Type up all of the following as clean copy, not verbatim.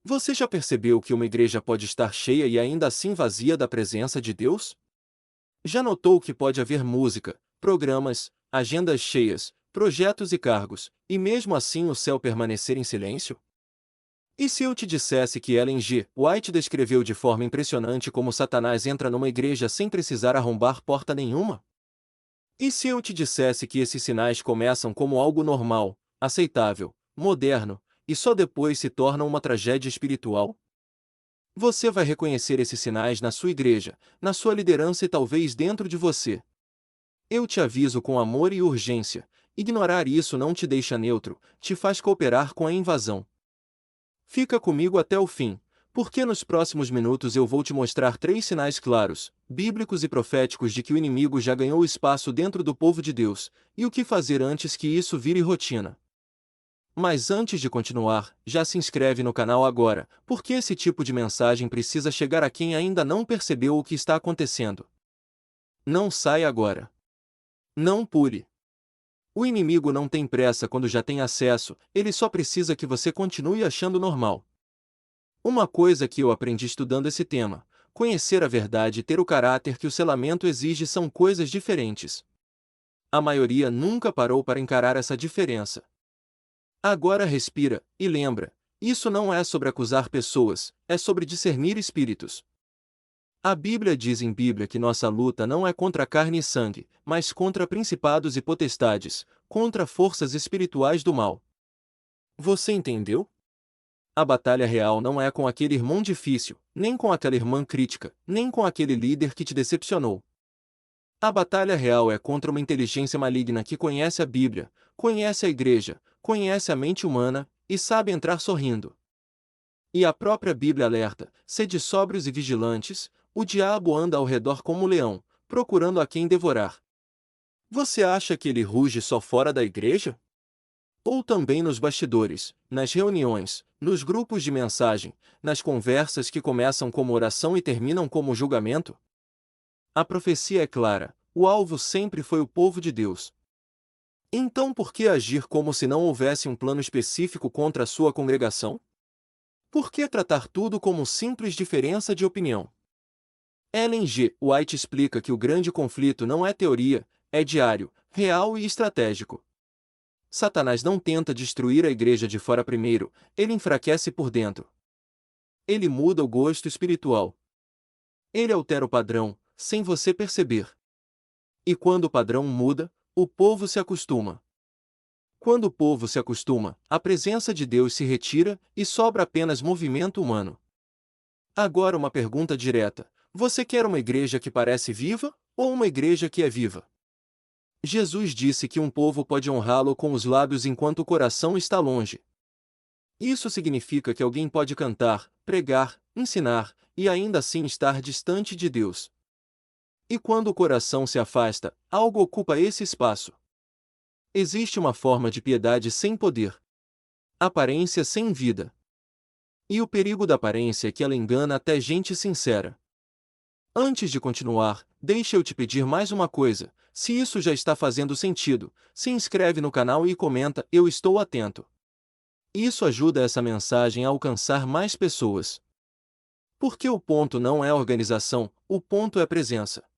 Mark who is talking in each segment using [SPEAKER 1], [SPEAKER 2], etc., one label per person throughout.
[SPEAKER 1] Você já percebeu que uma igreja pode estar cheia e ainda assim vazia da presença de Deus? Já notou que pode haver música, programas, agendas cheias, projetos e cargos, e mesmo assim o céu permanecer em silêncio? E se eu te dissesse que Ellen G. White descreveu de forma impressionante como Satanás entra numa igreja sem precisar arrombar porta nenhuma? E se eu te dissesse que esses sinais começam como algo normal, aceitável, moderno, e só depois se tornam uma tragédia espiritual? Você vai reconhecer esses sinais na sua igreja, na sua liderança e talvez dentro de você. Eu te aviso com amor e urgência: ignorar isso não te deixa neutro, te faz cooperar com a invasão. Fica comigo até o fim, porque nos próximos minutos eu vou te mostrar 3 sinais claros, bíblicos e proféticos de que o inimigo já ganhou espaço dentro do povo de Deus, e o que fazer antes que isso vire rotina. Mas antes de continuar, já se inscreve no canal agora, porque esse tipo de mensagem precisa chegar a quem ainda não percebeu o que está acontecendo. Não saia agora. Não pule. O inimigo não tem pressa quando já tem acesso, ele só precisa que você continue achando normal. Uma coisa que eu aprendi estudando esse tema: conhecer a verdade e ter o caráter que o selamento exige são coisas diferentes. A maioria nunca parou para encarar essa diferença. Agora respira, e lembra: isso não é sobre acusar pessoas, é sobre discernir espíritos. A Bíblia diz em Bíblia que nossa luta não é contra carne e sangue, mas contra principados e potestades, contra forças espirituais do mal. Você entendeu? A batalha real não é com aquele irmão difícil, nem com aquela irmã crítica, nem com aquele líder que te decepcionou. A batalha real é contra uma inteligência maligna que conhece a Bíblia, conhece a igreja, conhece a mente humana, e sabe entrar sorrindo. E a própria Bíblia alerta: sede sóbrios e vigilantes, o diabo anda ao redor como um leão, procurando a quem devorar. Você acha que ele ruge só fora da igreja? Ou também nos bastidores, nas reuniões, nos grupos de mensagem, nas conversas que começam como oração e terminam como julgamento? A profecia é clara: o alvo sempre foi o povo de Deus. Então por que agir como se não houvesse um plano específico contra a sua congregação? Por que tratar tudo como simples diferença de opinião? Ellen G. White explica que o grande conflito não é teoria, é diário, real e estratégico. Satanás não tenta destruir a igreja de fora primeiro, ele enfraquece por dentro. Ele muda o gosto espiritual. Ele altera o padrão, sem você perceber. E quando o padrão muda, o povo se acostuma. Quando o povo se acostuma, a presença de Deus se retira e sobra apenas movimento humano. Agora uma pergunta direta: você quer uma igreja que parece viva, ou uma igreja que é viva? Jesus disse que um povo pode honrá-lo com os lábios enquanto o coração está longe. Isso significa que alguém pode cantar, pregar, ensinar, e ainda assim estar distante de Deus. E quando o coração se afasta, algo ocupa esse espaço. Existe uma forma de piedade sem poder. Aparência sem vida. E o perigo da aparência é que ela engana até gente sincera. Antes de continuar, deixa eu te pedir mais uma coisa: se isso já está fazendo sentido, se inscreve no canal e comenta: eu estou atento. Isso ajuda essa mensagem a alcançar mais pessoas. Porque o ponto não é organização, o ponto é presença.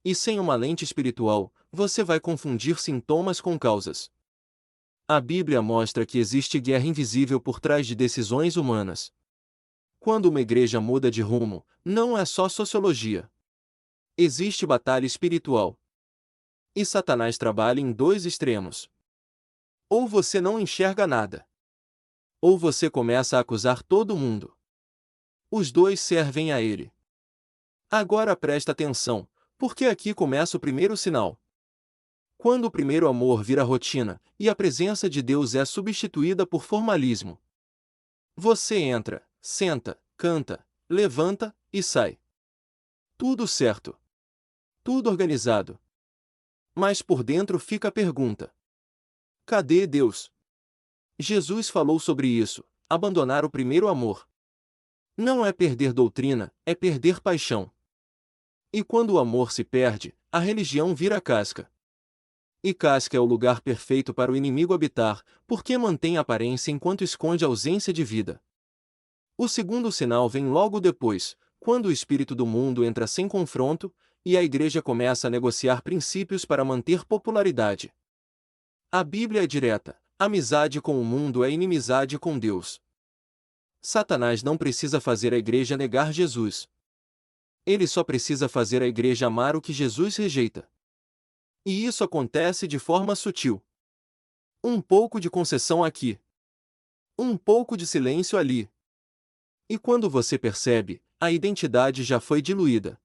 [SPEAKER 1] E sem uma lente espiritual, você vai confundir sintomas com causas. A Bíblia mostra que existe guerra invisível por trás de decisões humanas. Quando uma igreja muda de rumo, não é só sociologia. Existe batalha espiritual. E Satanás trabalha em dois extremos. Ou você não enxerga nada, ou você começa a acusar todo mundo. Os dois servem a ele. Agora presta atenção, porque aqui começa o primeiro sinal. Quando o primeiro amor vira rotina, e a presença de Deus é substituída por formalismo. Você entra, senta, canta, levanta e sai. Tudo certo. Tudo organizado. Mas por dentro fica a pergunta: cadê Deus? Jesus falou sobre isso: abandonar o primeiro amor. Não é perder doutrina, é perder paixão. E quando o amor se perde, a religião vira casca. E casca é o lugar perfeito para o inimigo habitar, porque mantém aparência enquanto esconde ausência de vida. O segundo sinal vem logo depois, quando o espírito do mundo entra sem confronto, e a igreja começa a negociar princípios para manter popularidade. A Bíblia é direta: amizade com o mundo é inimizade com Deus. Satanás não precisa fazer a igreja negar Jesus. Ele só precisa fazer a igreja amar o que Jesus rejeita. E isso acontece de forma sutil. Um pouco de concessão aqui. Um pouco de silêncio ali. E quando você percebe, a identidade já foi diluída.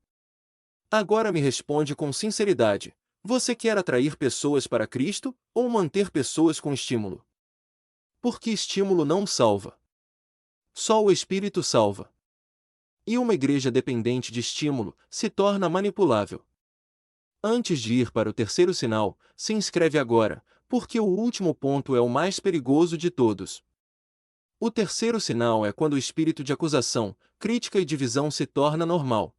[SPEAKER 1] Agora me responde com sinceridade: você quer atrair pessoas para Cristo, ou manter pessoas com estímulo? Porque estímulo não salva. Só o Espírito salva. E uma igreja dependente de estímulo se torna manipulável. Antes de ir para o terceiro sinal, se inscreve agora, porque o último ponto é o mais perigoso de todos. O terceiro sinal é quando o espírito de acusação, crítica e divisão se torna normal.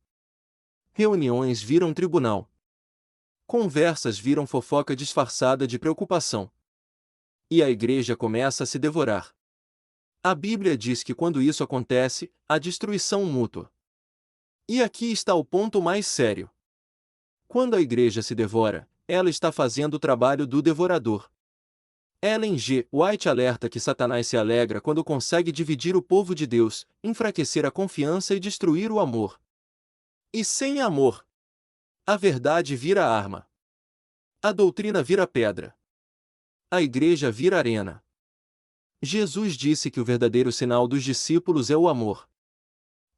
[SPEAKER 1] Reuniões viram tribunal. Conversas viram fofoca disfarçada de preocupação. E a igreja começa a se devorar. A Bíblia diz que quando isso acontece, há destruição mútua. E aqui está o ponto mais sério. Quando a igreja se devora, ela está fazendo o trabalho do devorador. Ellen G. White alerta que Satanás se alegra quando consegue dividir o povo de Deus, enfraquecer a confiança e destruir o amor. E sem amor, a verdade vira arma. A doutrina vira pedra. A igreja vira arena. Jesus disse que o verdadeiro sinal dos discípulos é o amor.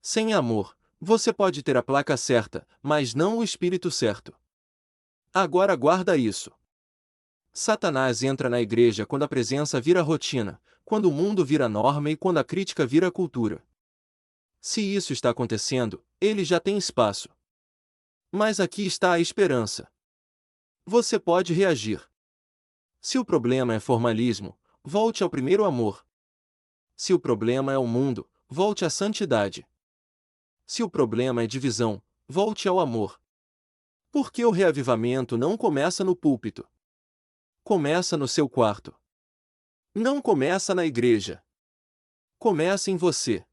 [SPEAKER 1] Sem amor, você pode ter a placa certa, mas não o espírito certo. Agora guarda isso. Satanás entra na igreja quando a presença vira rotina, quando o mundo vira norma e quando a crítica vira cultura. Se isso está acontecendo, ele já tem espaço. Mas aqui está a esperança. Você pode reagir. Se o problema é formalismo, volte ao primeiro amor. Se o problema é o mundo, volte à santidade. Se o problema é divisão, volte ao amor. Porque o reavivamento não começa no púlpito. Começa no seu quarto. Não começa na igreja. Começa em você.